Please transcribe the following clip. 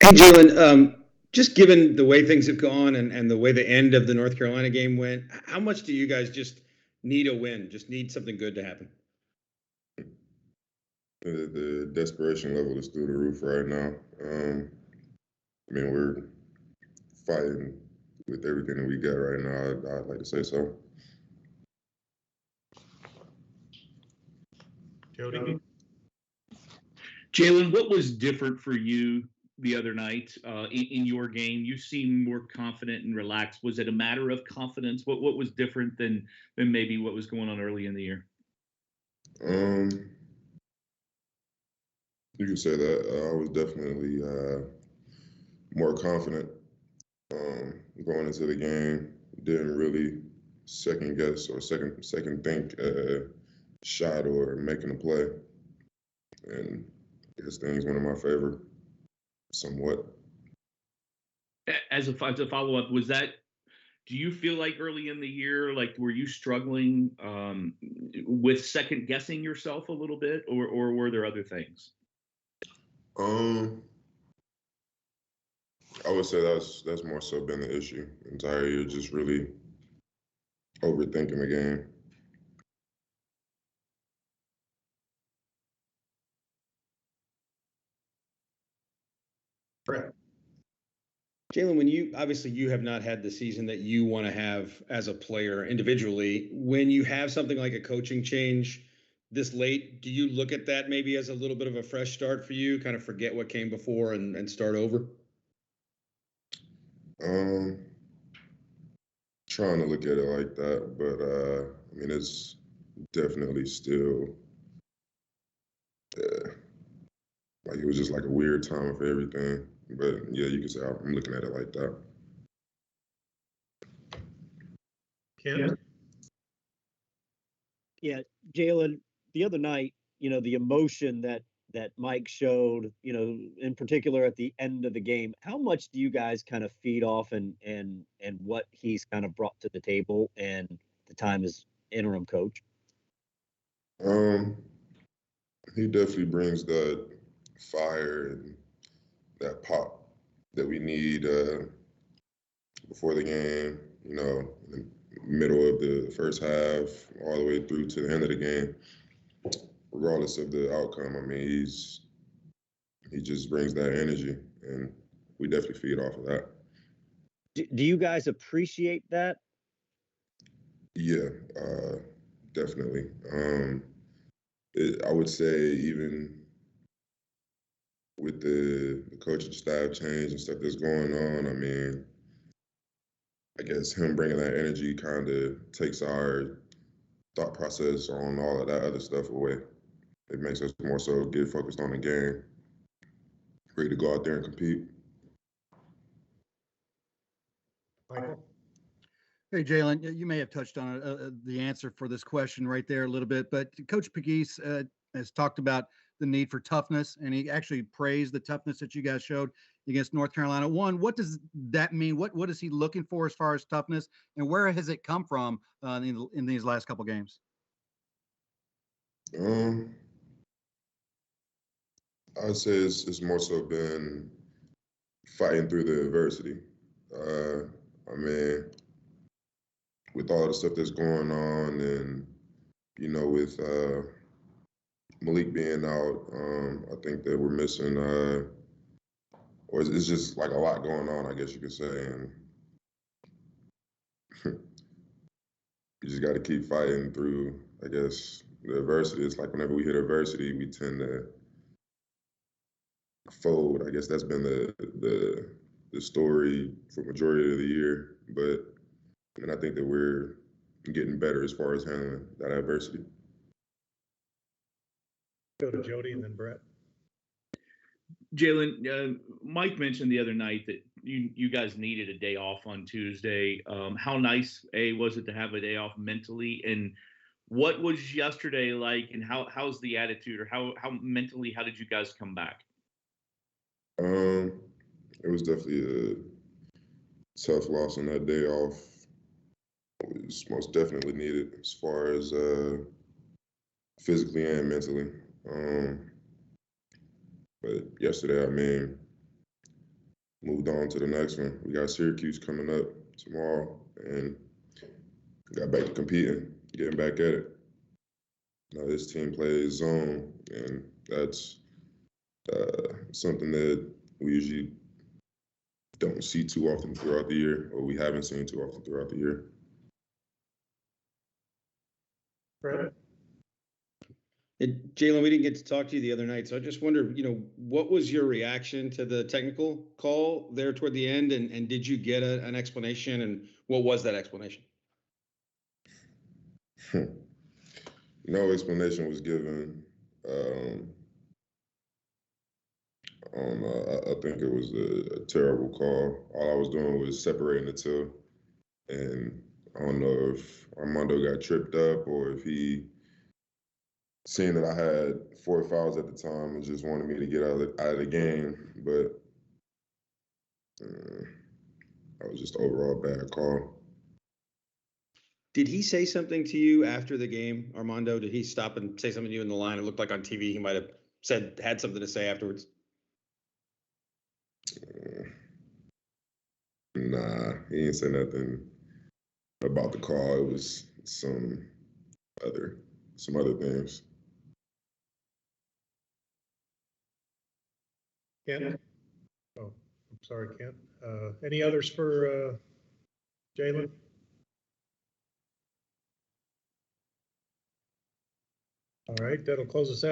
Hey, Jae'lyn, just given the way things have gone and the way the end of the North Carolina game went, how much do you guys just need a win? Just need something good to happen? The desperation level is through the roof right now. We're fighting with everything that we got right now. I'd like to say so. Jody? Jae'lyn, what was different for you the other night in your game? You seemed more confident and relaxed. Was it a matter of confidence? What was different than maybe what was going on early in the year? Um, you can say that. I was definitely more confident going into the game. Didn't really second guess or second think shot or making a play, and I guess things went in my favor somewhat. As a follow up, was that? Do you feel like early in the year, like were you struggling with second guessing yourself a little bit, or were there other things? Um, I would say that's more so been the issue. The entire year, just really overthinking the game. Brett? Jae'lyn, when you obviously you have not had the season that you want to have as a player individually, when you have something like a coaching change this late, do you look at that maybe as a little bit of a fresh start for you, kind of forget what came before and start over? Um, Trying to look at it like that, but it's definitely still uh, like it was just like a weird time for everything. But yeah, you could say I'm looking at it like that. Ken? Yeah, Jae'lyn, the other night, the emotion that Mike showed, in particular at the end of the game, how much do you guys kind of feed off and what he's kind of brought to the table and the time as interim coach? Um, he definitely brings that fire and that pop that we need before the game. In the middle of the first half, all the way through to the end of the game, regardless of the outcome. He just brings that energy, and we definitely feed off of that. Do you guys appreciate that? Yeah, definitely. I would say even with the coaching staff change and stuff that's going on, I guess him bringing that energy kind of takes our thought process on all of that other stuff away. It makes us more so get focused on the game, ready to go out there and compete. Michael? Hey, Jae'lyn, you may have touched on the answer for this question right there a little bit, but Coach Pegues has talked about the need for toughness, and he actually praised the toughness that you guys showed against North Carolina. One, what does that mean? What is he looking for as far as toughness, and where has it come from in these last couple games? Um, I'd say it's more so been fighting through the adversity. Uh, I mean, with all the stuff that's going on, and with Malik being out, I think that we're missing, or it's just like a lot going on, I guess you could say, and you just got to keep fighting through, I guess, the adversity. It's like whenever we hit adversity, we tend to fold. I guess that's been the story for majority of the year, but I think that we're getting better as far as handling that adversity. Go to Jody and then Brett. Jae'lyn, Mike mentioned the other night that you guys needed a day off on Tuesday. How nice was it to have a day off mentally, and what was yesterday like, and how's the attitude, or how mentally how did you guys come back? Um, it was definitely a tough loss on that day off. It was most definitely needed as far as physically and mentally. But yesterday, moved on to the next one. We got Syracuse coming up tomorrow, and got back to competing, getting back at it. Now this team plays zone, and that's something that we usually don't see too often throughout the year, or we haven't seen too often throughout the year. Brett? Jae'lyn, we didn't get to talk to you the other night, so I just wondered, what was your reaction to the technical call there toward the end, and did you get an explanation, and what was that explanation? No explanation was given. I think it was a terrible call. All I was doing was separating the two, and I don't know if Armando got tripped up or if he seen that I had 4 fouls at the time and just wanted me to get out of the game. But that was just overall bad call. Did he say something to you after the game, Armando? Did he stop and say something to you in the line? It looked like on TV he might have had something to say afterwards. Nah, he didn't say nothing about the call. It was some other things. Kent? Oh, I'm sorry, Kent. Any others for Jae'lyn? All right, that'll close us out.